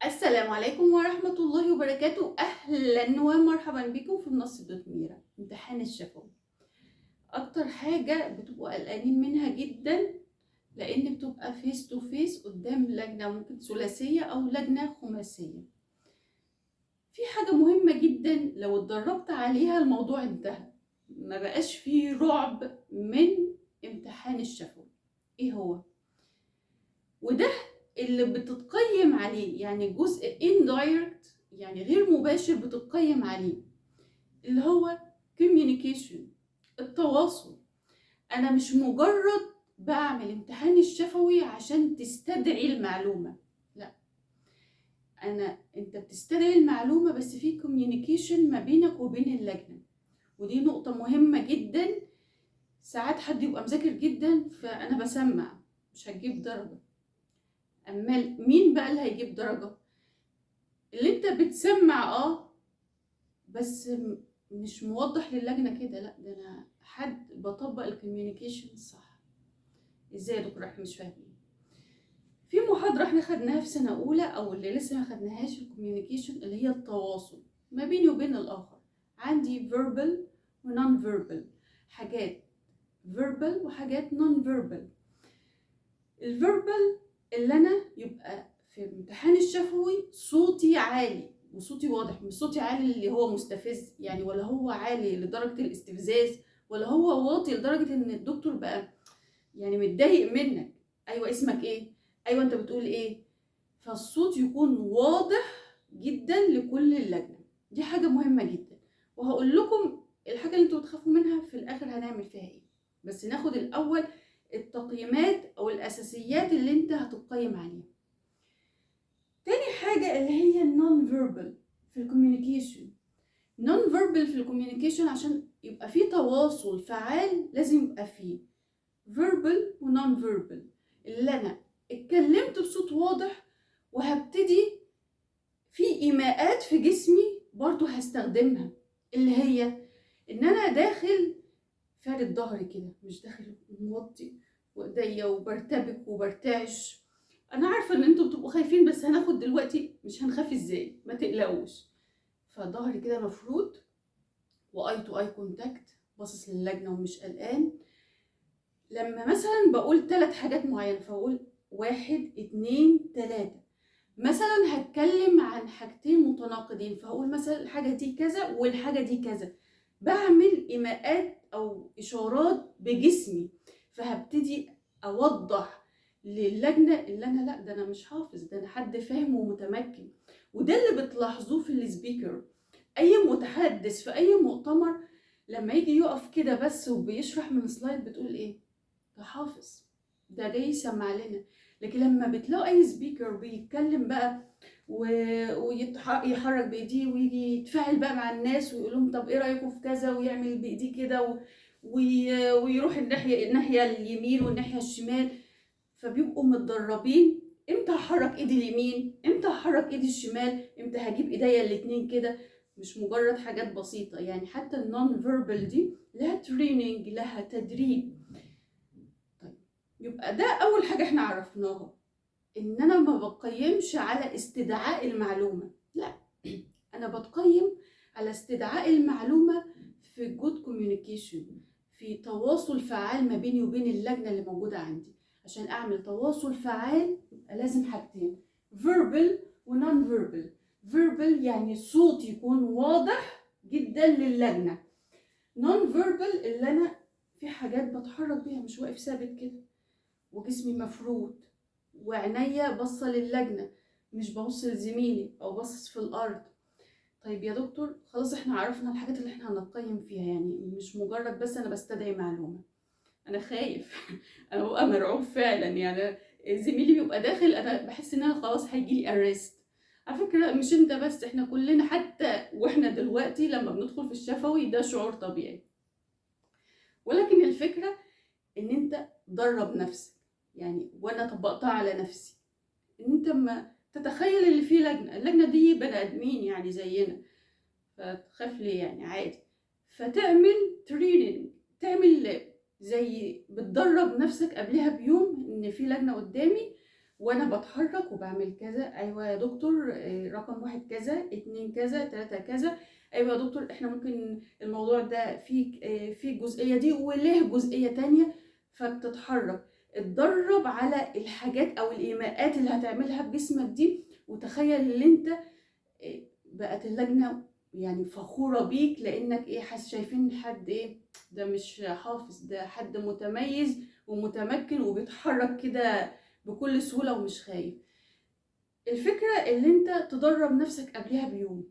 السلام عليكم ورحمة الله وبركاته. أهلا ومرحبا بكم في منصة ميرا. امتحان الشفوي أكتر حاجة بتبقوا قلقانين منها جدا، لأن بتبقى فيس تو فيس قدام لجنة ممكن ثلاثية أو لجنة خماسية. في حاجة مهمة جدا لو اتدربت عليها الموضوع انتهى، ما بقاش فيه رعب من امتحان الشفوي. ايه هو؟ وده اللي بتتقيم عليه، يعني جزء indirect، يعني غير مباشر بتتقيم عليه، اللي هو communication، التواصل. انا مش مجرد بعمل امتحان الشفوي عشان تستدعي المعلومة، لا، انت بتستدعي المعلومة بس في communication ما بينك وبين اللجنة. ودي نقطة مهمة جدا. ساعات حد يبقى مذاكر جدا فانا بسمع، مش هتجيب درجة. اما مين بقى اللي هيجيب درجة؟ اللي انت بتسمع بس مش موضح للجنة كده، لا، ده انا حد بطبق الكوميونيكيشن صح. ازاي يا دكتور احنا مش فاهمين؟ في محاضرة احنا خدناها في سنة اولى او اللي لسه ما خدناهاش، الكوميونيكيشن اللي هي التواصل ما بيني وبين الاخر. عندي verbal و non verbal، حاجات verbal وحاجات non verbal. الverbal اللي انا يبقى في امتحان الشفوي صوتي عالي وصوتي واضح، مش صوتي عالي اللي هو مستفز يعني، ولا هو عالي لدرجة الاستفزاز، ولا هو واطي لدرجة ان الدكتور بقى يعني متضايق منك. ايوه اسمك ايه؟ ايوه انت بتقول ايه؟ فالصوت يكون واضح جدا لكل اللجنة. دي حاجة مهمة جدا، وهقول لكم الحاجة اللي انتوا بتخافوا منها في الاخر هنعمل فيها ايه. بس ناخد الاول التقييمات او الاساسيات اللي انت هتقيم عليها. تاني حاجة اللي هي النون فيربال في الكوميونيكيشن. نون فيربال في الكوميونيكيشن عشان يبقى فيه تواصل فعال لازم يبقى فيه فيربال ونون فيربال. اللي انا اتكلمت بصوت واضح وهبتدي في ايماءات في جسمي برضو هستخدمها، اللي هي ان انا داخل فارد ظهري كده، مش داخل موطي وايديا وبرتبك وبرتعش. انا عارفه ان انتوا بتبقوا خايفين، بس هناخد دلوقتي مش هنخاف ازاي، ما تقلقوش. فظهري كده مفرود واي تو اي كونتاكت، باصص للجنه ومش قلقان. لما مثلا بقول 3 حاجات معينه فبقول 1 2 3، مثلا هتكلم عن حاجتين متناقضين فهقول مثلا الحاجه دي كذا والحاجه دي كذا، بعمل ايماءات او اشارات بجسمي، فهبتدي اوضح للجنه اللي انا لا، ده انا مش حافظ، ده انا حد فاهم ومتمكن. وده اللي بتلاحظوه في السبيكر. اي متحدث في اي مؤتمر لما يجي يقف كده بس وبيشرح من سلايد بتقول ايه؟ ده حافظ، ده جاي يسمع لنا. لكن لما بتلاقوا اي سبيكر بيتكلم بقى ويحرك بايديه ويجي يتفاعل بقى مع الناس ويقول لهم طب ايه رايكم في كذا، ويعمل بايديه كده ويروح الناحيه اليمين والناحيه الشمال، فبيبقوا متدربين امتى هحرك ايدي اليمين، امتى هحرك ايدي الشمال، امتى هجيب ايديا الاتنين كده. مش مجرد حاجات بسيطه يعني، حتى النون فيربال دي لها تريننج، لها تدريب. طيب، يبقى ده اول حاجه احنا عرفناها، ان انا ما بقيمش على استدعاء المعلومه، لا، انا بتقيم على استدعاء المعلومه في جود كوميونيكيشن، في تواصل فعال ما بيني وبين اللجنه اللي موجوده عندي. عشان اعمل تواصل فعال يبقى لازم حاجتين، verbal ونون verbal. verbal يعني صوت يكون واضح جدا للجنه. non verbal اللي انا في حاجات بتحرك بيها، مش واقف ثابت كده وجسمي مفرود وعينيا باصه للجنه، مش ببص لزميلي او باصص في الارض. طيب يا دكتور خلاص احنا عرفنا الحاجات اللي احنا هنقيم فيها، يعني مش مجرد بس انا بستدعي معلومه. انا خايف انا ببقى مرعوب فعلا يعني. زميلي بيبقى داخل انا بحس ان انا خلاص هيجيلي ارست. على فكره مش انت بس، احنا كلنا حتى واحنا دلوقتي لما بندخل في الشفوي ده شعور طبيعي. ولكن الفكره ان انت درب نفسك يعني، وانا طبقتها على نفسي، ان انت ما تتخيل اللي فيه لجنه، اللجنه دي بني ادمين يعني زينا، فتخاف ليه يعني؟ عادي. فتعمل تريننج، تعمل زي بتدرب نفسك قبلها بيوم ان في لجنه قدامي وانا بتحرك وبعمل كذا. ايوه يا دكتور، رقم واحد كذا، اتنين كذا، تلاتة كذا. ايوه يا دكتور، احنا ممكن الموضوع ده في الجزئية دي وله جزئية تانية. فبتتحرك، اتدرب على الحاجات او الايماءات اللي هتعملها بجسمك دي. وتخيل ان انت بقت اللجنة يعني فخورة بيك، لانك شايفين حد ده مش حافظ، ده حد متميز ومتمكن وبيتحرك كده بكل سهولة ومش خايف. الفكرة اللي انت تدرب نفسك قبلها بيوم.